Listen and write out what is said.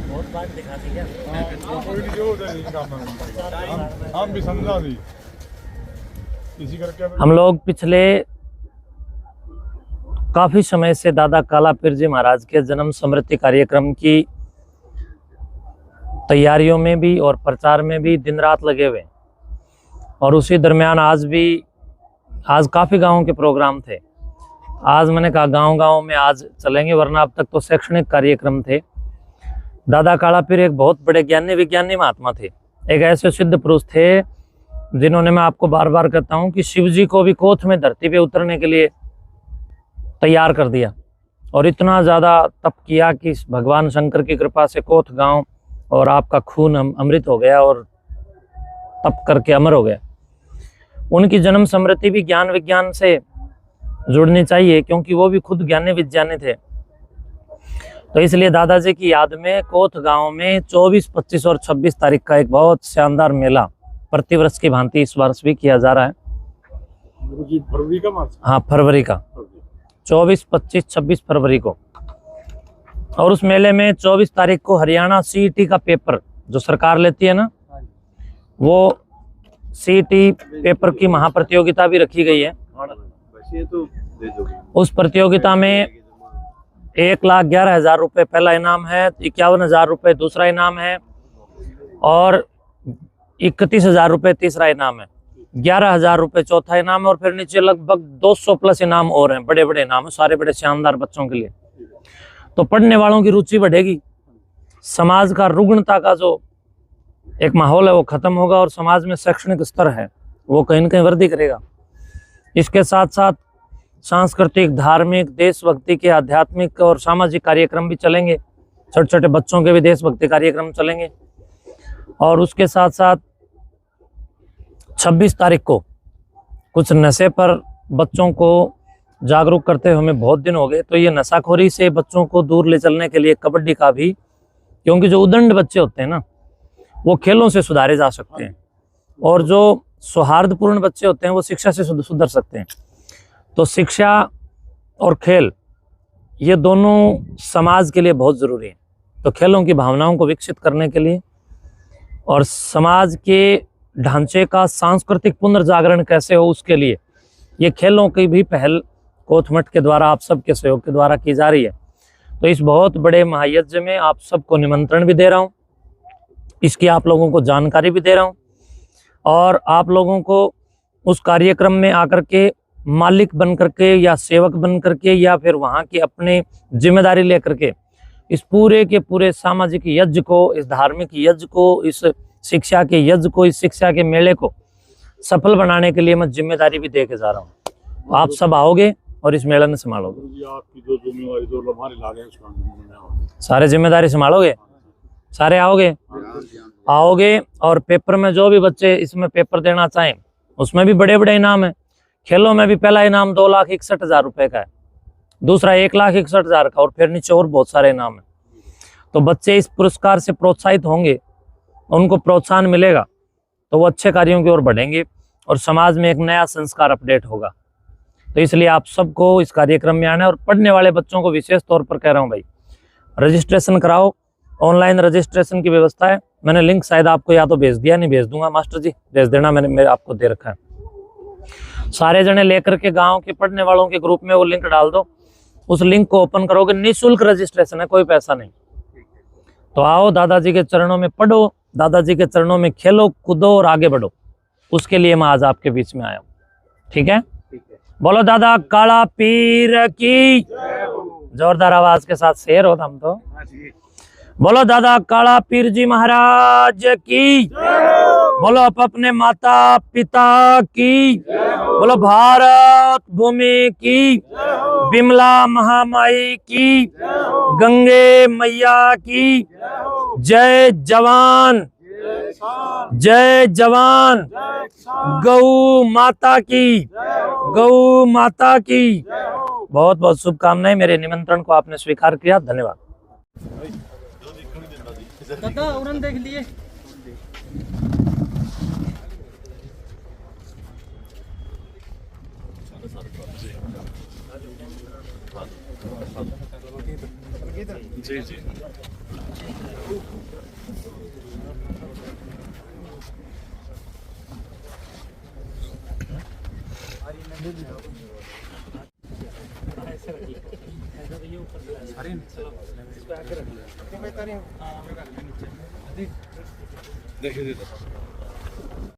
बहुत बात दिखा दी क्या? हम भी समझा दी इसी करके हम लोग पिछले काफी समय से दादा काला पीर जी महाराज के जन्म स्मृति कार्यक्रम की तैयारियों में भी और प्रचार में भी दिन रात लगे हुए, और उसी दरमियान आज काफ़ी गांवों के प्रोग्राम थे। आज मैंने कहा गांव-गांव में आज चलेंगे, वरना अब तक तो शैक्षणिक कार्यक्रम थे। दादा काला पीर एक बहुत बड़े ज्ञानी विज्ञानी महात्मा थे, एक ऐसे सिद्ध पुरुष थे जिन्होंने, मैं आपको बार बार कहता हूँ कि शिव जी को भी कोथ में धरती पे उतरने के लिए तैयार कर दिया, और इतना ज़्यादा तप किया कि भगवान शंकर की कृपा से कोथ गांव और आपका खून अमृत हो गया और तप करके अमर हो गया। उनकी जन्म स्मृति भी ज्ञान विज्ञान से जुड़नी चाहिए, क्योंकि वो भी खुद ज्ञानी विज्ञानी थे। तो इसलिए दादाजी की याद में कोथ गांव में 24, 25 और 26 तारीख का एक बहुत शानदार मेला प्रतिवर्ष की भांति इस वर्ष भी किया जा रहा है। फरवरी का मार्च? हाँ, फरवरी का 24, 25, 26 फरवरी को। और उस मेले में 24 तारीख को हरियाणा सीईटी का पेपर जो सरकार लेती है ना, वो सीईटी पेपर की महाप्रतियोगिता भी रखी गई है। उस प्रतियोगिता में 1,11,000 रुपये पहला इनाम है, 51,000 रुपये दूसरा इनाम है, और 31,000 रुपये तीसरा इनाम है, 11,000 रुपये चौथा इनाम है, और फिर नीचे लगभग 200 प्लस इनाम और हैं, बड़े बड़े इनाम हैं, सारे बड़े शानदार बच्चों के लिए। तो पढ़ने वालों की रुचि बढ़ेगी, समाज का रुग्णता का जो एक माहौल है वो खत्म होगा, और समाज में शैक्षणिक स्तर है वो कहीं न कहीं वृद्धि करेगा। इसके साथ साथ सांस्कृतिक, धार्मिक, देशभक्ति के आध्यात्मिक और सामाजिक कार्यक्रम भी चलेंगे, छोटे छोटे बच्चों के भी देशभक्ति कार्यक्रम चलेंगे। और उसके साथ साथ 26 तारीख को कुछ नशे पर बच्चों को जागरूक करते हुए हमें बहुत दिन हो गए, तो ये नशाखोरी से बच्चों को दूर ले चलने के लिए कबड्डी का भी, क्योंकि जो उदंड बच्चे होते हैं ना वो खेलों से सुधारे जा सकते हैं, और जो सौहार्दपूर्ण बच्चे होते हैं वो शिक्षा से सुधर सकते हैं। तो शिक्षा और खेल ये दोनों समाज के लिए बहुत ज़रूरी है। तो खेलों की भावनाओं को विकसित करने के लिए और समाज के ढांचे का सांस्कृतिक पुनर्जागरण कैसे हो, उसके लिए ये खेलों की भी पहल कोथमठ के द्वारा, आप सबके सहयोग के द्वारा की जा रही है। तो इस बहुत बड़े महायज्ञ में आप सबको निमंत्रण भी दे रहा हूँ, इसकी आप लोगों को जानकारी भी दे रहा हूँ, और आप लोगों को उस कार्यक्रम में आकर के मालिक बन करके या सेवक बन करके या फिर वहाँ की अपनी जिम्मेदारी लेकर के इस पूरे के पूरे सामाजिक यज्ञ को, इस धार्मिक यज्ञ को, इस शिक्षा के यज्ञ को, इस शिक्षा के मेले को सफल बनाने के लिए मैं जिम्मेदारी भी दे के जा रहा हूँ। आप सब आओगे और इस मेला में संभालोगे। आपकी जो जिम्मेवारी जो लम्हारे लागे उसका सारे जिम्मेदारी संभालोगे, सारे आओगे। और पेपर में जो भी बच्चे इसमें पेपर देना चाहें उसमें भी बड़े बड़े इनाम है। खेलों में भी पहला इनाम 2,61,000 रुपये का है, दूसरा 1,61,000 का, और फिर नीचे और बहुत सारे इनाम है। तो बच्चे इस पुरस्कार से प्रोत्साहित होंगे, उनको प्रोत्साहन मिलेगा तो वो अच्छे कार्यों की ओर बढ़ेंगे और समाज में एक नया संस्कार अपडेट होगा। तो इसलिए आप सबको इस कार्यक्रम में आना है, और पढ़ने वाले बच्चों को विशेष तौर पर कह रहा हूँ भाई, रजिस्ट्रेशन कराओ। ऑनलाइन रजिस्ट्रेशन की व्यवस्था है, मैंने लिंक शायद आपको या तो भेज दिया, नहीं भेज दूंगा, मास्टर जी भेज देना, मैंने आपको दे रखा है। सारे जने लेकर के गांव के पढ़ने वालों के ग्रुप में वो लिंक डाल दो, उस लिंक को ओपन करोगे, निःशुल्क रजिस्ट्रेशन है, कोई पैसा नहीं। तो आओ, दादाजी के चरणों में पढ़ो, दादाजी के चरणों में खेलो कूदो और आगे बढ़ो, उसके लिए मैं आज आपके बीच में आया हूँ। ठीक है? बोलो दादा काला पीर की, जोरदार आवाज के साथ शेर हो हम तो। बोलो दादा काला पीर जी महाराज की, बोलो अपने माता पिता की, बोलो भारत भूमि की, बिमला महामाई की, गंगे मैया की। जय जवान, जय जवान, गौ माता की, गौ माता की। बहुत बहुत शुभकामनाएं। मेरे निमंत्रण को आपने स्वीकार किया, धन्यवाद। दादा उड़न देख लिए। जी जी देखिए